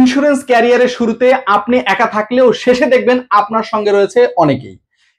Insurance ক্যারিয়ারের শুরুতে আপনি একা থাকলেও শেষে দেখবেন আপনার সঙ্গে রয়েছে অনেকেই।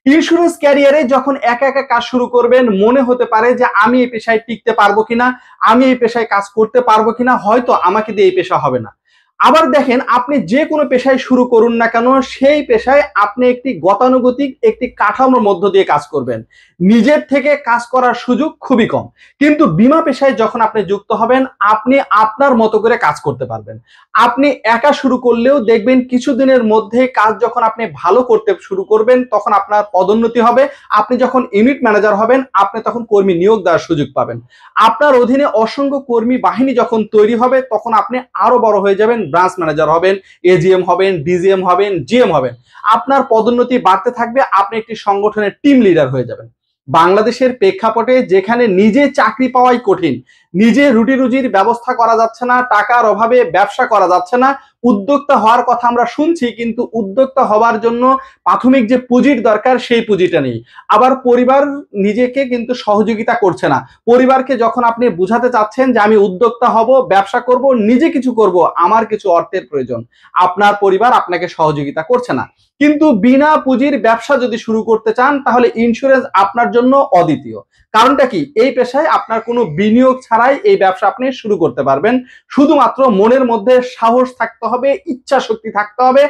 ইন্স্যুরেন্স ক্যারিয়ারে যখন একা একা কাজ শুরু করবেন, মনে হতে পারে যে আমি এই পেশায় টিকতে পারবো কিনা, আমি এই পেশায় কাজ করতে পারবো কিনা, হয়তো আমাকে দিয়ে এই পেশা হবে না। আবার দেখেন, আপনি যে কোনো পেশায় শুরু করুন না কেন, সেই পেশায় আপনি একটি গতানুগতিক একটি কাঠামোর মধ্য দিয়ে কাজ করবেন। নিজের থেকে কাজ করার সুযোগ খুবই কম। কিন্তু বীমা পেশায় যখন আপনি যুক্ত হবেন, আপনি আপনার মতো করে কাজ করতে পারবেন। আপনি একা শুরু করলেও দেখবেন কিছুদিনের মধ্যে কাজ যখন আপনি ভালো করতে শুরু করবেন, তখন আপনার পদোন্নতি হবে। আপনি যখন ইউনিট ম্যানেজার হবেন, আপনি তখন কর্মী নিয়োগ দেওয়ার সুযোগ পাবেন। আপনার অধীনে অসংখ্য কর্মী বাহিনী যখন তৈরি হবে, তখন আপনি আরো বড় হয়ে যাবেন, ব্রাঞ্চ ম্যানেজার হবেন, এজিএম হবেন, ডিজিএম হবেন, জিএম হবেন। আপনার পদোন্নতি বাড়তে থাকবে, আপনি একটি সংগঠনের টিম লিডার হয়ে যাবেন। বাংলাদেশের প্রেক্ষাপটে যেখানে নিজে চাকরি পাওয়াই কঠিন, নিজে রুটি রুজির ব্যবস্থা করা যাচ্ছে না, টাকার অভাবে ব্যবসা করা যাচ্ছে না, উদ্যোক্তা হওয়ার কথা আমরা শুনছি, কিন্তু উদ্যোক্তা হওয়ার জন্য প্রাথমিক যে পুঁজির দরকার সেই পুঁজিটা নেই। আবার পরিবার নিজেকে কিন্তু সহযোগিতা করছে না। পরিবারকে যখন আপনি বুঝাতে চাচ্ছেন যে আমি উদ্যোক্তা হব, ব্যবসা করব, নিজে কিছু করব, আমার কিছু অর্থের প্রয়োজন, আপনার পরিবার আপনাকে সহযোগিতা করছে না। কিন্তু বিনা পুঁজির ব্যবসা যদি শুরু করতে চান, তাহলে ইন্স্যুরেন্স আপনার জন্য অদ্বিতীয়। কারণটা কি? এই পেশায় আপনার কোনো বিনিয়োগ ছাড়াই এই ব্যবসা আপনি শুরু করতে পারবেন। শুধুমাত্র মনের মধ্যে সাহস থাকতে হবে, ইচ্ছা শক্তি থাকতে হবে।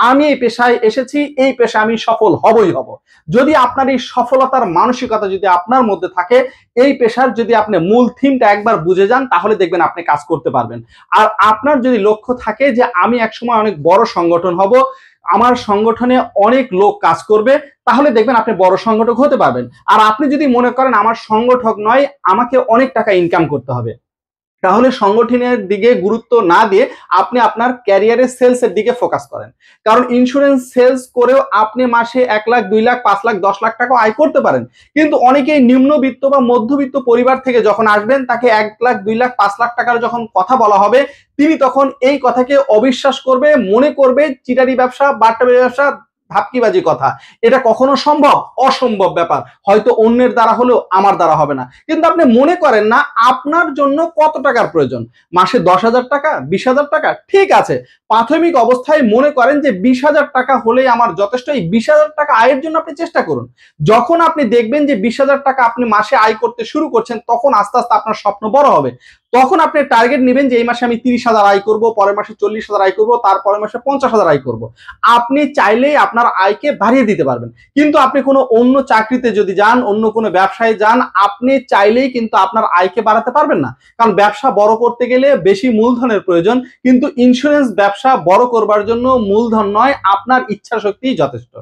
আমি এই পেশায় এসেছি, এই পেশায় আমি সফল হবই হব। যদি আপনার এই সফলতার মানসিকতা যদি আপনার মধ্যে থাকে, এই পেশার যদি আপনি মূল থিমটা একবার বুঝে যান, তাহলে দেখবেন আপনি কাজ করতে পারবেন। আর আপনার যদি লক্ষ্য থাকে যে আমি একসময় অনেক বড় সংগঠন হব, আমার সংগঠনে অনেক লোক কাজ করবে, তাহলে দেখবেন আপনি বড় সংগঠক হতে পারবেন। আর আপনি যদি মনে করেন আমার সংগঠক নয়, আমাকে অনেক টাকা ইনকাম করতে হবে, তাহলে সংগঠনের দিকে গুরুত্ব না দিয়ে আপনি আপনার ক্যারিয়ারের সেলসের দিকে ফোকাস করেন। কারণ ইন্স্যুরেন্স সেলস করেও আপনি মাসে 1 লাখ, 2 লাখ, 5 লাখ, 10 লাখ টাকা আয় করতে পারেন। কিন্তু অনেকেই নিম্নবিত্ত বা মধ্যবিত্ত পরিবার থেকে যখন আসবেন, তাকে 1 লাখ, 2 লাখ, 5 লাখ টাকার যখন কথা বলা হবে, তিনি তখন এই কথাকে অবিশ্বাস করবে, মনে করবে চিটারি ব্যবসা, বাট্টারি ব্যবসা, ভাবকিবাজি কথা। এটা কখনো সম্ভব? অসম্ভব ব্যাপার। হয়তো অন্যের দ্বারা হলেও আমার দ্বারা হবে না। কিন্তু আপনি মনে করেন না আপনার জন্য কত টাকার প্রয়োজন? মাসে 10,000 টাকা, 20,000 টাকা? ঠিক আছে, প্রাথমিক অবস্থায় মনে করেন যে 20,000 টাকা হলেই আমার যথেষ্ট। এই 20,000 টাকা আয়ের জন্য আপনি চেষ্টা করুন। যখন আপনি দেখবেন যে 20,000 টাকা আপনি মাসে আয় করতে শুরু করছেন, তখন আস্তে আস্তে আপনার স্বপ্ন বড় হবে। তখন আপনি টার্গেট নেবেন যে এই মাসে আমি 30,000 আয় করব, পরের মাসে 40,000 আয় করব, তারপরের মাসে 50,000 আয় করব। আপনি চাইলেই আপনার আয়কে বাড়িয়ে দিতে পারবেন। কিন্তু আপনি কোনো অন্য চাকরিতে যদি যান, অন্য কোনো ব্যবসায় যান, আপনি চাইলেই কিন্তু আপনার আয়কে বাড়াতে পারবেন না। কারণ ব্যবসা বড় করতে গেলে বেশি মূলধনের প্রয়োজন, কিন্তু ইন্স্যুরেন্স ব্যবসা বড় করবার জন্য মূলধন নয়, আপনার ইচ্ছা শক্তিই যথেষ্ট।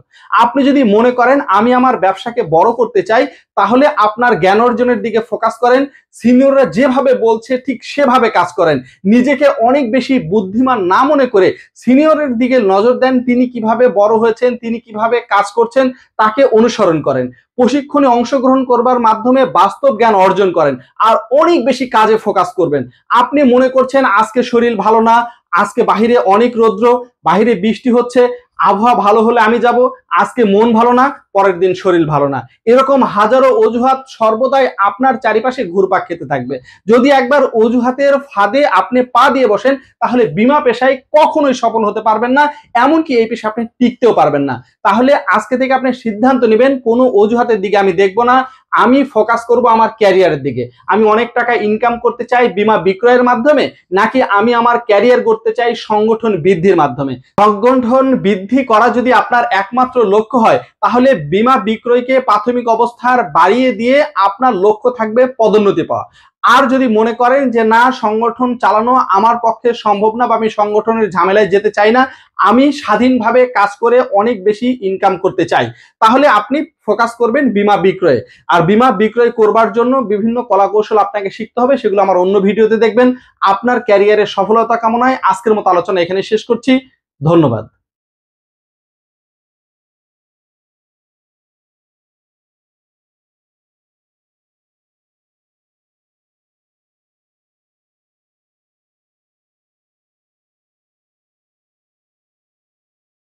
আপনি যদি মনে করেন আমি আমার ব্যবসাকে বড় করতে চাই, তাহলে আপনার জ্ঞান অর্জনের দিকে ফোকাস করেন। সিনিয়ররা যেভাবে বলছে ঠিক সেভাবে কাজ করেন। নিজেকে অনেক বেশি বুদ্ধিমান না মনে করে সিনিয়রের দিকে নজর দেন। তিনি কিভাবে বড় হয়েছেন, তিনি কিভাবে কাজ করছেন, তাকে অনুসরণ করেন। প্রশিক্ষণে অংশগ্রহণ করবার মাধ্যমে বাস্তব জ্ঞান অর্জন করেন। আর অনেক বেশি কাজে ফোকাস করবেন। আপনি মনে করছেন আজকে শরীর ভালো না, আজকে বাহিরে অনেক রৌদ্র, বাহিরে বৃষ্টি হচ্ছে, আবহাওয়া ভালো হলে আমি যাব, আজকে মন ভালো না, পরের দিন শরীর ভালো না। এরকম হাজারো অজুহাত সর্বদাই আপনার চারিপাশে ঘুরপাক খেতে থাকবে। যদি একবার অজুহাতের ফাঁদে আপনি পা দিয়ে বসেন, তাহলে বীমা পেশায় কখনোই সফল হতে পারবেন না, এমনকি এই পেশায় আপনি টিকতেও পারবেন না। তাহলে আজকে থেকে আপনি সিদ্ধান্ত নেবেন, কোনো অজুহাতের দিকে আমি দেখব না, আমি ফোকাস করব আমার ক্যারিয়ারের দিকে। আমি অনেক টাকা ইনকাম করতে চাই বীমা বিক্রয়ের মাধ্যমে, নাকি আমি আমার ক্যারিয়ার করতে চাই সংগঠন বৃদ্ধির মাধ্যমে। সংগঠন বৃদ্ধি করা যদি আপনার একমাত্র লক্ষ্য হয়, তাহলে বীমা বিক্রয়কে প্রাথমিক অবস্থার বাড়িয়ে দিয়ে আপনার লক্ষ্য থাকবে পদোন্নতি পাওয়া। আর যদি মনে করেন যে না, সংগঠন চালানো আমার পক্ষে সম্ভব না, বা আমি সংগঠনের ঝামেলায় যেতে চাই না, আমি স্বাধীনভাবে কাজ করে অনেক বেশি ইনকাম করতে চাই, তাহলে আপনি ফোকাস করবেন বীমা বিক্রয়ে। আর বীমা বিক্রয় করবার জন্য বিভিন্ন কলাকৌশল আপনাকে শিখতে হবে, সেগুলো আমার অন্য ভিডিওতে দেখবেন। আপনার ক্যারিয়ারের সফলতা কামনায় আজকের মতো আলোচনা এখানে শেষ করছি। ধন্যবাদ।